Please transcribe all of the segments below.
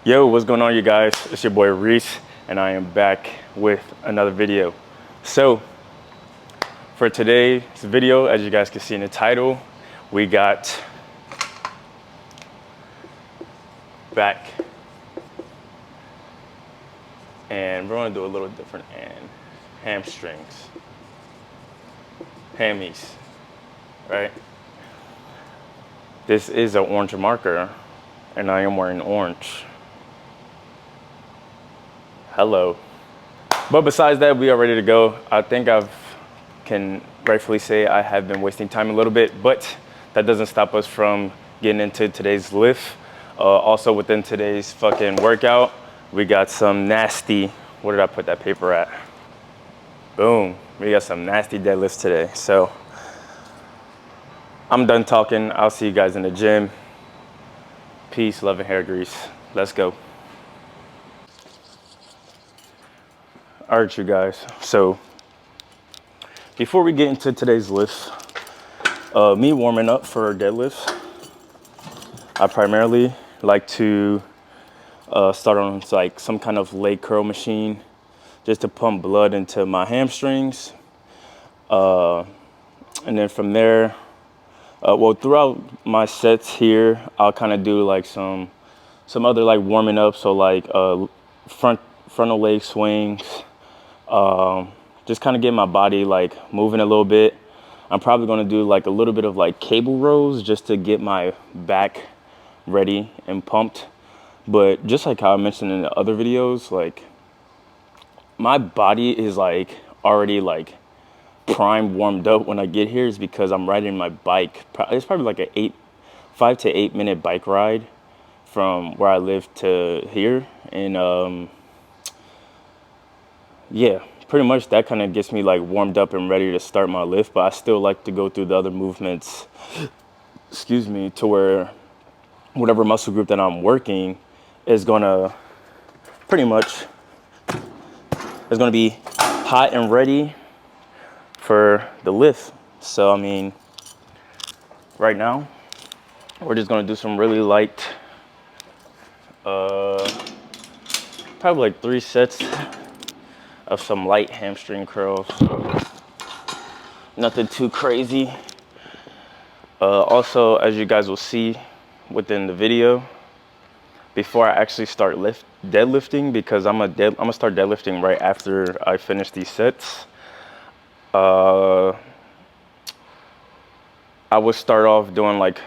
Yo, what's going on, you guys? It's your boy Reese, and I am back with another video. So, for today's video, as you guys can see in the title, we got back, and we're gonna do a little different, and hamstrings, hammies, right? This is an orange marker, and I am wearing orange. Hello. But besides that, we are ready to go. I think can rightfully say I have been wasting time a little bit, but that doesn't stop us from getting into today's lift. Also within today's fucking workout, we got some nasty, where did I put that paper at? Boom, we got some nasty deadlifts today. So I'm done talking. I'll see you guys in the gym. Peace, love, and hair grease. Let's go. All right, you guys. So before we get into today's lift, me warming up for deadlifts, I primarily like to start on like some kind of leg curl machine just to pump blood into my hamstrings. And then from there, well, throughout my sets here, I'll kind of do like some other like warming up. So like frontal leg swings, just kind of get my body like moving a little bit. I'm probably going to do like a little bit of like cable rows just to get my back ready and pumped. But just like how I mentioned in the other videos, like my body is like already like primed, warmed up when I get here, is because I'm riding my bike. It's probably like a 5 to 8 minute bike ride from where I live to here. And yeah, pretty much that kind of gets me like warmed up and ready to start my lift. But I still like to go through the other movements, excuse me, to where whatever muscle group that I'm working is gonna pretty much is gonna be hot and ready for the lift. So I mean, right now we're just gonna do some really light, probably like 3 sets of some light hamstring curls. Nothing too crazy. Also, as you guys will see within the video, before I actually start deadlifting, because I'm gonna start deadlifting right after I finish these sets. I will start off doing like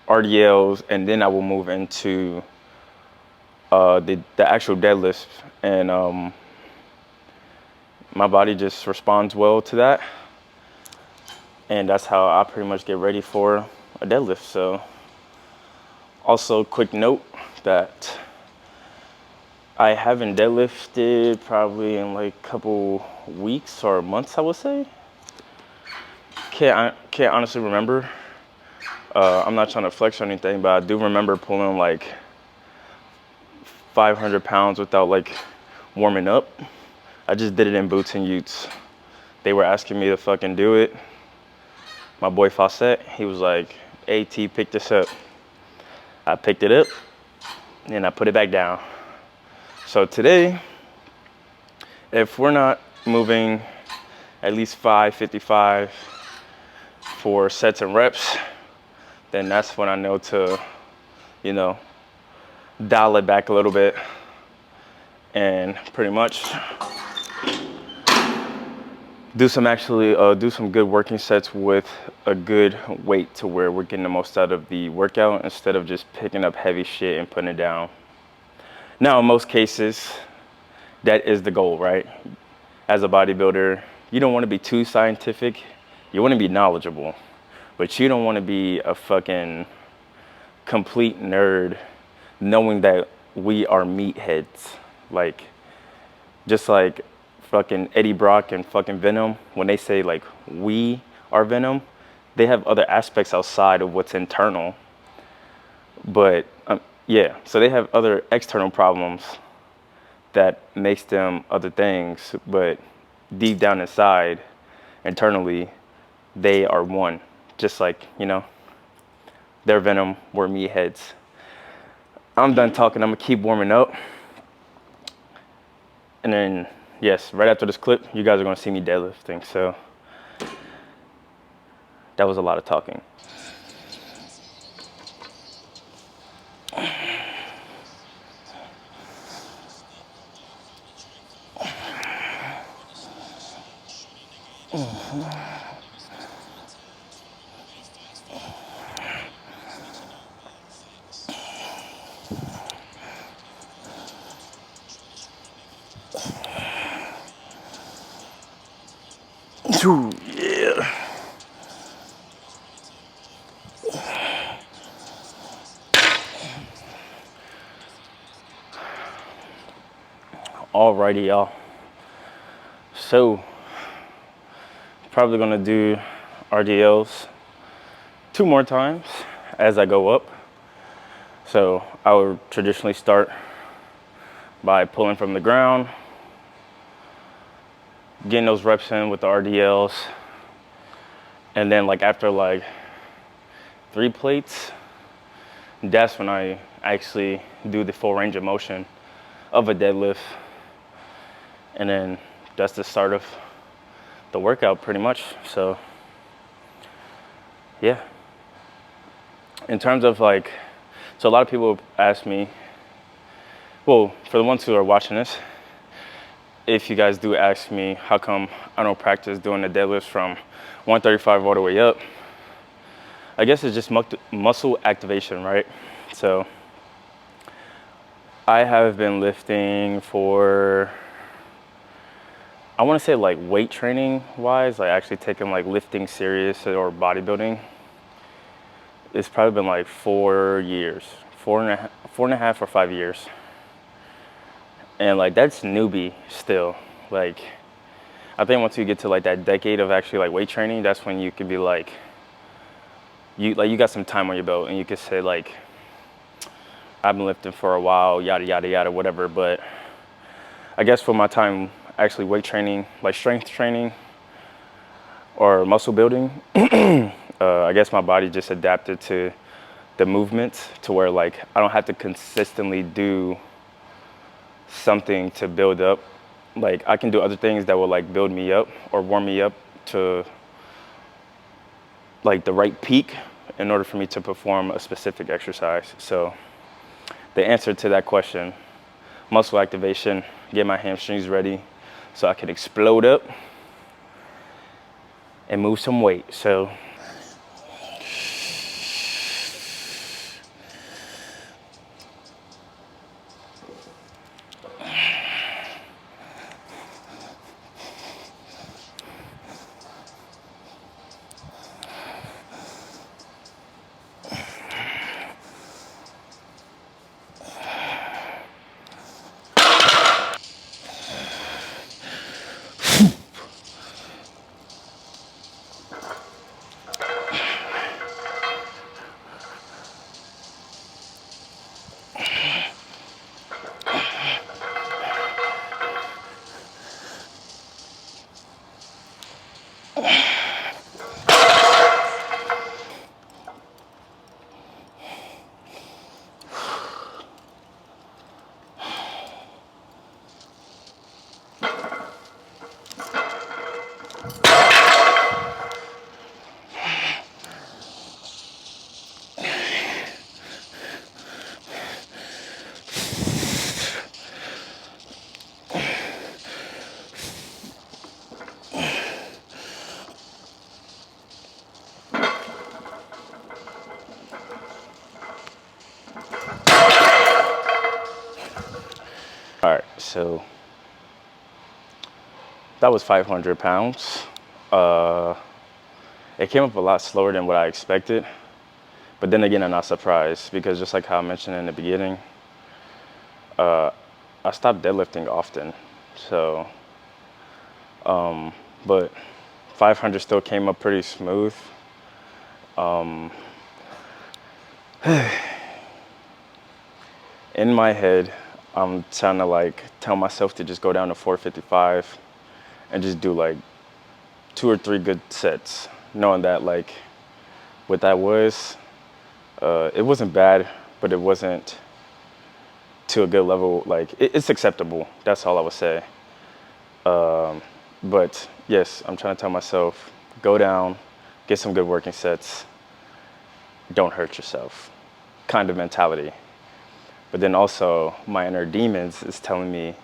RDLs, and then I will move into the actual deadlift, and my body just responds well to that, and that's how I pretty much get ready for a deadlift. So also, quick note that I haven't deadlifted probably in like a couple weeks or months, I would say. Can't honestly remember. I'm not trying to flex or anything, but I do remember pulling like 500 pounds without like warming up. I just did it in boots and utes. They were asking me to fucking do it. My boy Fawcett, he was like, "Hey T, pick this up." I picked it up and I put it back down. So today, if we're not moving at least 555 for sets and reps, then that's when I know to, you know, dial it back a little bit and pretty much do some good working sets with a good weight, to where we're getting the most out of the workout instead of just picking up heavy shit and putting it down. Now, in most cases, that is the goal, right? As a bodybuilder, you don't want to be too scientific. You want to be knowledgeable, but you don't want to be a fucking complete nerd knowing that we are meatheads. Like, just like fucking Eddie Brock and fucking Venom, when they say like we are Venom, they have other aspects outside of what's internal. But yeah, so they have other external problems that makes them other things, but deep down inside, internally, they are one. Just like, you know, they're Venom, we're meatheads. I'm done talking. I'm gonna keep warming up. And then, yes, right after this clip, you guys are gonna see me deadlifting. So that was a lot of talking. Ooh, yeah. Alrighty, y'all. So, probably gonna do RDLs 2 more times as I go up. So I would traditionally start by pulling from the ground, getting those reps in with the RDLs, and then like after like 3 plates, that's when I actually do the full range of motion of a deadlift. And then that's the start of the workout pretty much. So yeah. In terms of like, so a lot of people ask me, well, for the ones who are watching this, if you guys do ask me how come I don't practice doing the deadlifts from 135 all the way up, I guess it's just muscle activation, right? So I have been lifting for, I want to say like weight training wise, like actually taking like lifting serious or bodybuilding. It's probably been like 4 years, 4.5 or 5 years. And like that's newbie still. Like I think once you get to like that decade of actually like weight training, that's when you can be like you got some time on your belt and you can say like I've been lifting for a while, yada yada yada, whatever. But I guess for my time actually weight training, like strength training or muscle building, I guess my body just adapted to the movements to where like I don't have to consistently do something to build up. Like I can do other things that will like build me up or warm me up to like the right peak in order for me to perform a specific exercise. So the answer to that question, muscle activation, get my hamstrings ready so I can explode up and move some weight. So all right, so that was 500 pounds. It came up a lot slower than what I expected, but then again, I'm not surprised because just like how I mentioned in the beginning, I stopped deadlifting often. So, but 500 still came up pretty smooth. In my head, I'm trying to like tell myself to just go down to 455 and just do like 2 or 3 good sets, knowing that like what that was, it wasn't bad, but it wasn't to a good level. Like it's acceptable. That's all I would say. But yes, I'm trying to tell myself, go down, get some good working sets, don't hurt yourself kind of mentality. But then also my inner demons is telling me,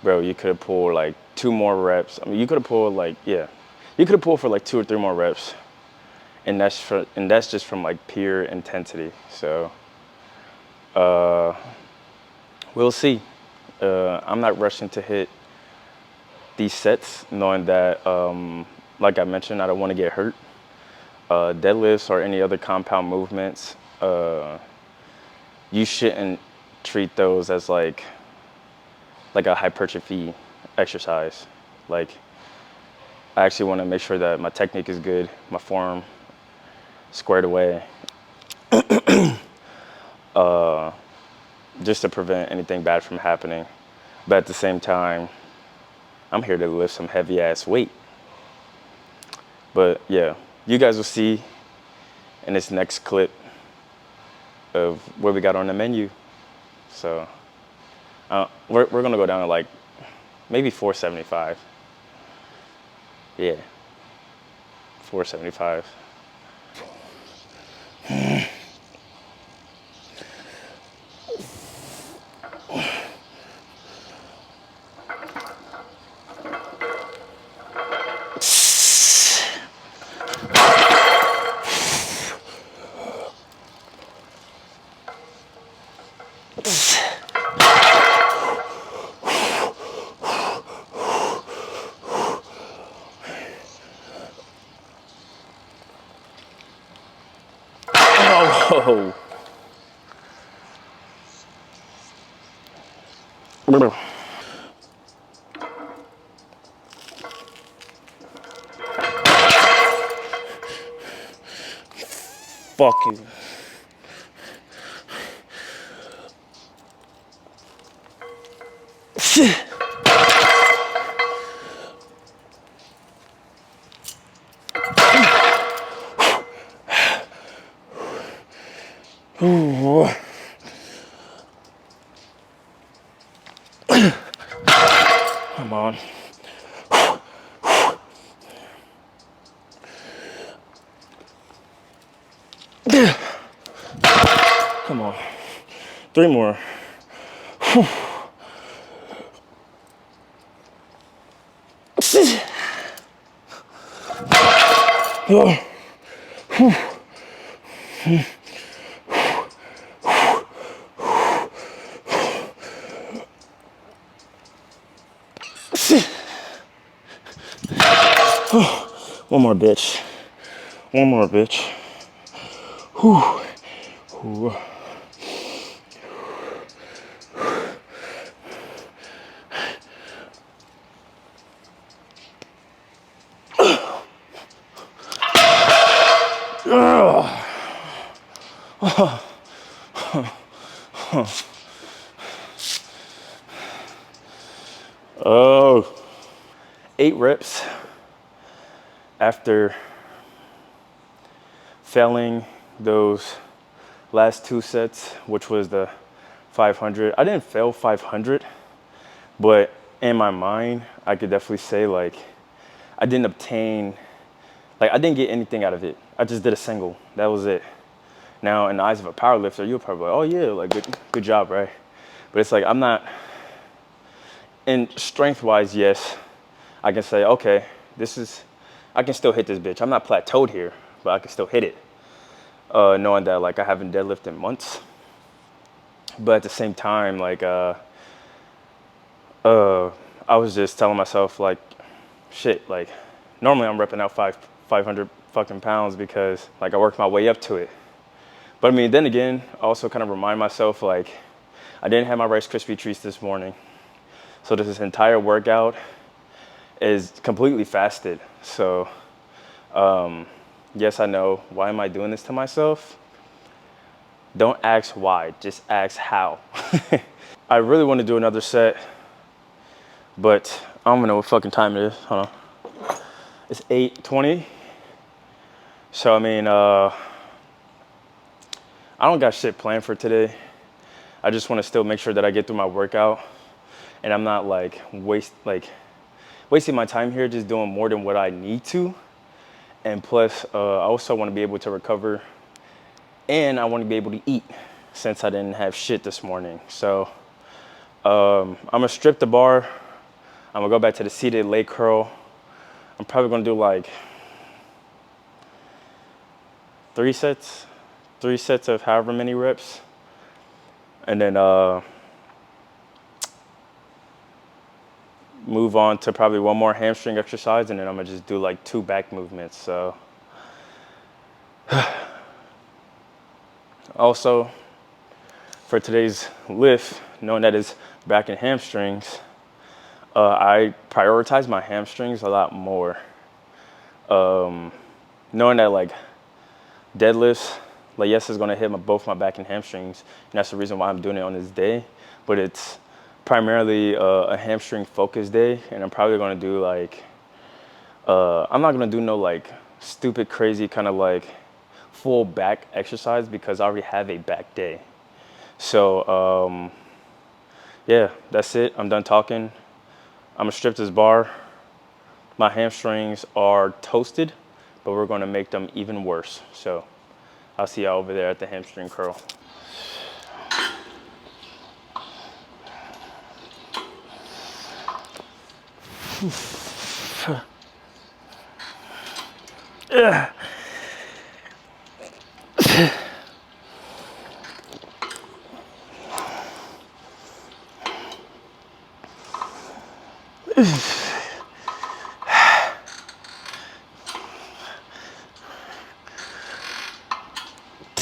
bro, you could have pulled like 2 more reps. I mean, you could have pulled like, yeah, you could have pulled for like 2 or 3 more reps. And that's just from like pure intensity. So we'll see. I'm not rushing to hit these sets, knowing that, like I mentioned, I don't want to get hurt. Deadlifts or any other compound movements, you shouldn't treat those as like a hypertrophy exercise. Like I actually want to make sure that my technique is good, my form squared away, just to prevent anything bad from happening. But at the same time, I'm here to lift some heavy ass weight. But yeah, you guys will see in this next clip of what we got on the menu. So we're gonna go down to like maybe 475. Yeah, 475. Oh. Fucking. Come on. Come on. 3 more. One more, bitch. One more, bitch. Whew. Whew. Oh. 8 reps after failing those last 2 sets, which was the 500. I didn't fail 500, but in my mind, I could definitely say like I didn't obtain, like I didn't get anything out of it. I just did a single. That was it. Now, in the eyes of a powerlifter, you'll probably like, oh yeah, like good job, right? But it's like I'm not. And strength-wise, yes, I can say, okay, I can still hit this bitch. I'm not plateaued here, but I can still hit it. Knowing that like I haven't deadlifted in months. But at the same time, like I was just telling myself like, shit, like normally I'm repping out 500 fucking pounds because like I worked my way up to it. But I mean, then again, I also kind of remind myself like I didn't have my Rice Krispie treats this morning. So this entire workout is completely fasted. So yes, I know. Why am I doing this to myself? Don't ask why, just ask how. I really want to do another set, but I don't even know what fucking time it is. Hold on. It's 8:20. So I mean, I don't got shit planned for today. I just want to still make sure that I get through my workout and I'm not like wasting my time here just doing more than what I need to. And plus, I also want to be able to recover and I want to be able to eat since I didn't have shit this morning. So I'm gonna strip the bar. I'm gonna go back to the seated leg curl. I'm probably gonna do like 3 sets of however many reps. And then move on to probably one more hamstring exercise, and then I'm gonna just do like 2 back movements. So also for today's lift, knowing that it's back and hamstrings, I prioritize my hamstrings a lot more. Knowing that like deadlifts, like yes, it's gonna hit both my back and hamstrings, and that's the reason why I'm doing it on this day. But it's primarily a hamstring focused day, and I'm probably gonna do like, I'm not gonna do no like stupid crazy kind of like full back exercise because I already have a back day. So yeah, that's it. I'm done talking. I'm gonna strip this bar. My hamstrings are toasted, but we're gonna make them even worse. So I'll see y'all over there at the hamstring curl.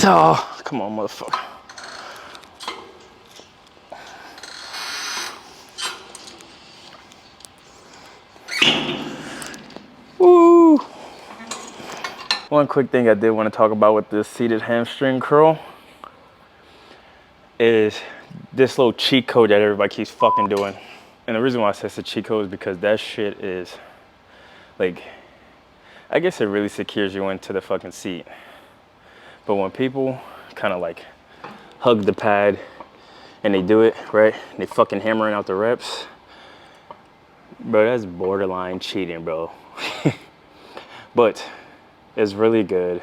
Oh, come on, motherfucker. Woo! One quick thing I did want to talk about with this seated hamstring curl is this little cheat code that everybody keeps fucking doing. And the reason why I say it's a cheat code is because that shit is like, I guess it really secures you into the fucking seat. But when people kind of like hug the pad and they do it, right? They fucking hammering out the reps. Bro, that's borderline cheating, bro. But it's really good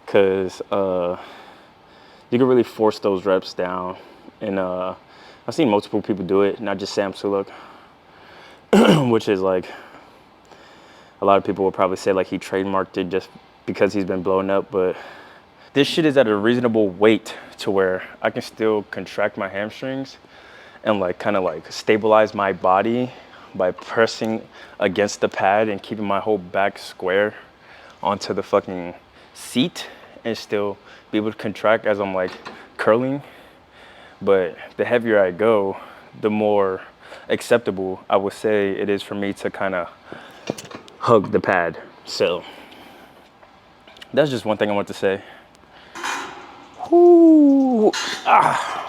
because you can really force those reps down. And I've seen multiple people do it, not just Sam Sulek, which is like, a lot of people will probably say like he trademarked it just because he's been blown up, but this shit is at a reasonable weight to where I can still contract my hamstrings and like kind of like stabilize my body by pressing against the pad and keeping my whole back square onto the fucking seat and still be able to contract as I'm like curling. But the heavier I go, the more acceptable I would say it is for me to kind of hug the pad. So that's just one thing I want to say. Ooh, ah.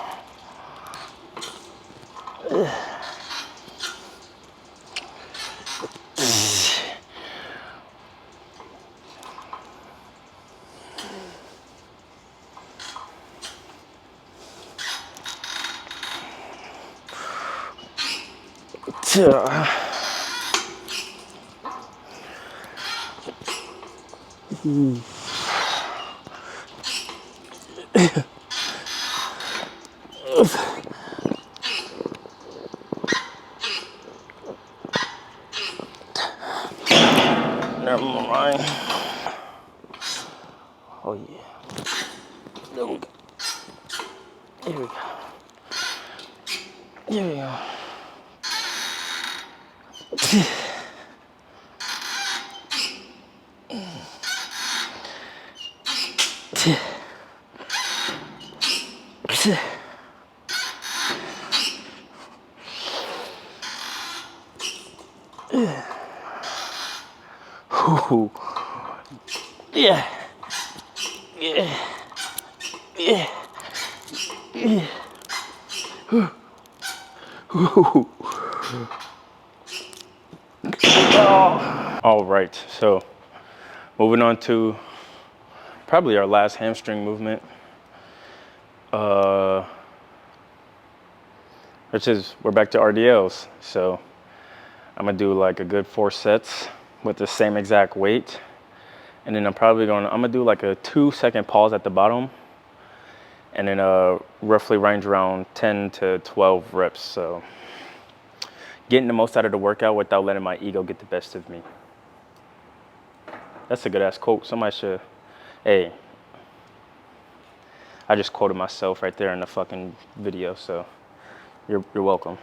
Never mind. Oh yeah. There we go. Here we go. Here we go. Ooh. Yeah. Yeah. Yeah. Yeah. Ooh. Oh. All right, so moving on to probably our last hamstring movement. which is we're back to RDLs. So I'm gonna do like a good 4 sets with the same exact weight. And then I'm gonna do like a 2-second pause at the bottom, and then roughly range around 10 to 12 reps. So getting the most out of the workout without letting my ego get the best of me. That's a good ass quote. Somebody should, hey, I just quoted myself right there in the fucking video, so you're welcome.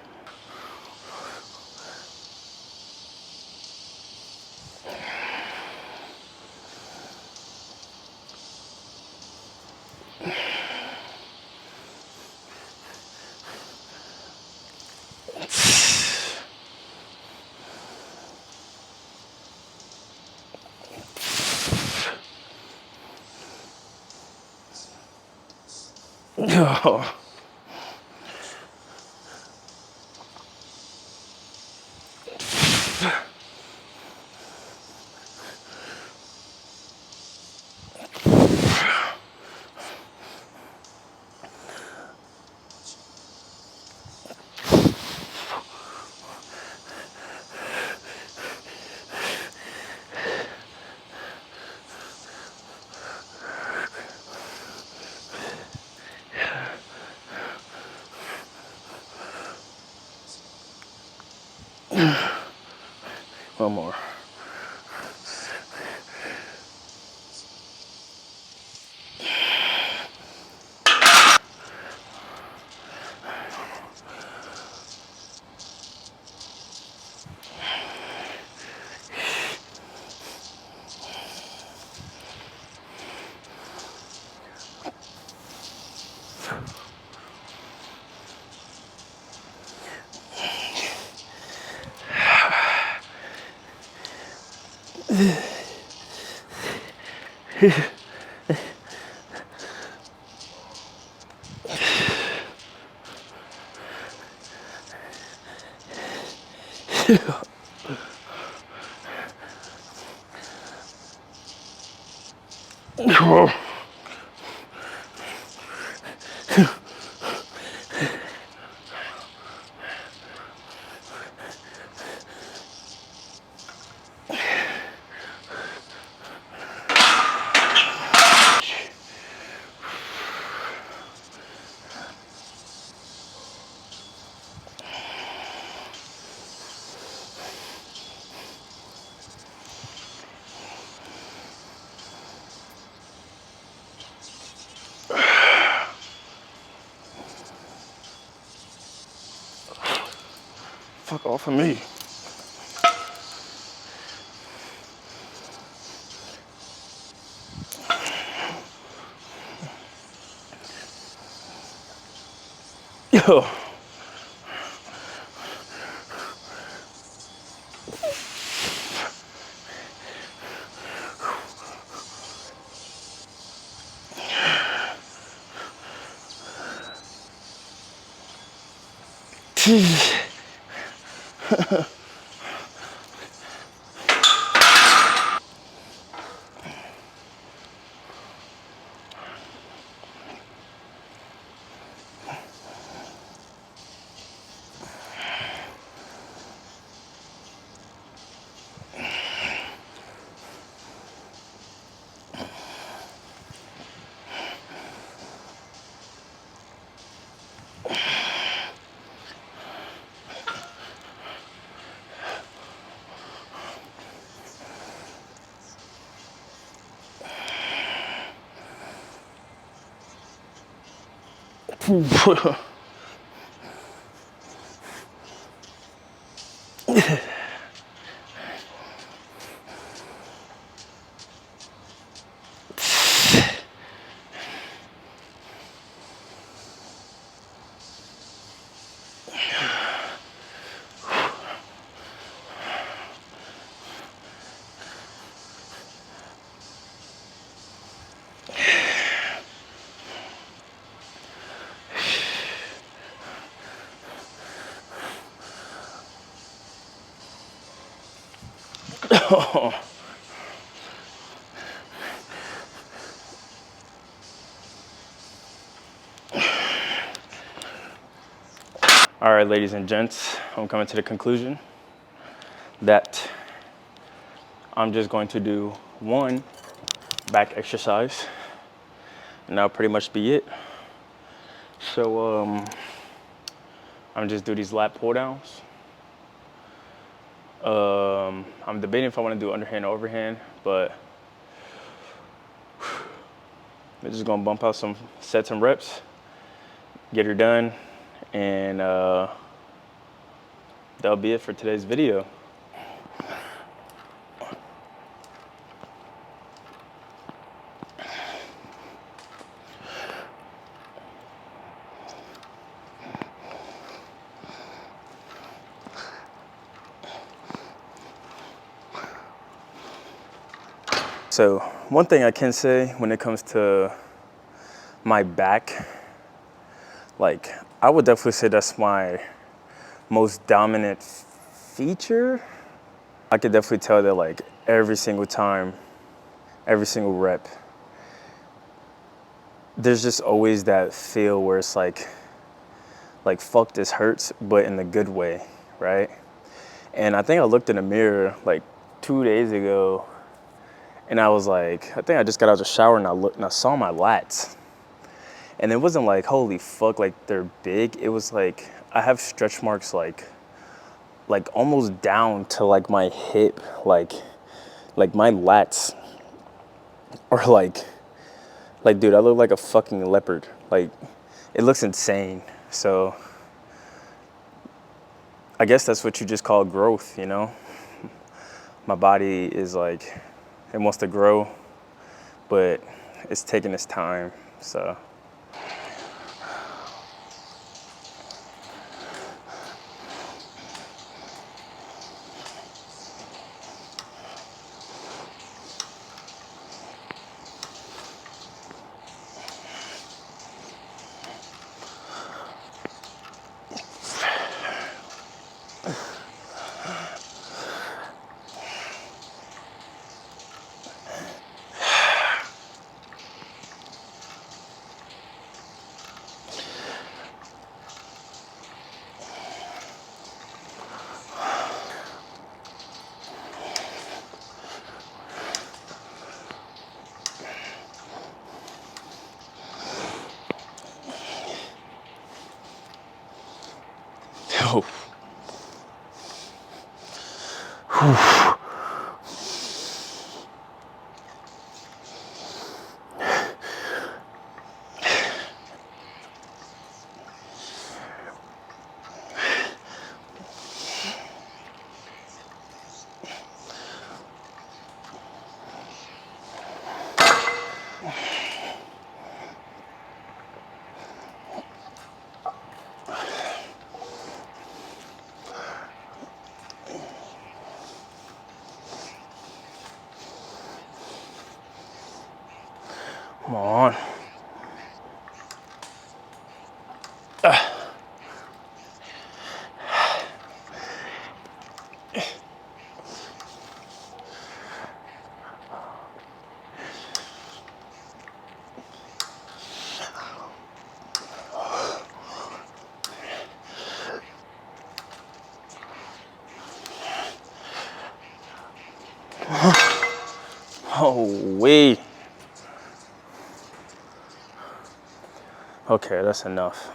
Oh. One more. Fuck off of me. Yo. All right, ladies and gents, I'm coming to the conclusion that I'm just going to do one back exercise, and that'll pretty much be it. So I'm just do these lat pull downs. I'm debating if I want to do underhand or overhand, but we're just gonna bump out some sets and reps, get her done, and that'll be it for today's video. So one thing I can say when it comes to my back, like I would definitely say that's my most dominant feature. I could definitely tell that like every single time, every single rep, there's just always that feel where it's like fuck, this hurts, but in a good way, right? And I think I looked in the mirror like 2 days ago, and I was like, I think I just got out of the shower and I looked and I saw my lats. And it wasn't like, holy fuck, like they're big. It was like, I have stretch marks like almost down to like my hip, like my lats are like dude, I look like a fucking leopard. Like it looks insane. So I guess that's what you just call growth, you know? My body is like, it wants to grow, but it's taking its time, so. Oh. Come on. Oh, wait. Okay, that's enough.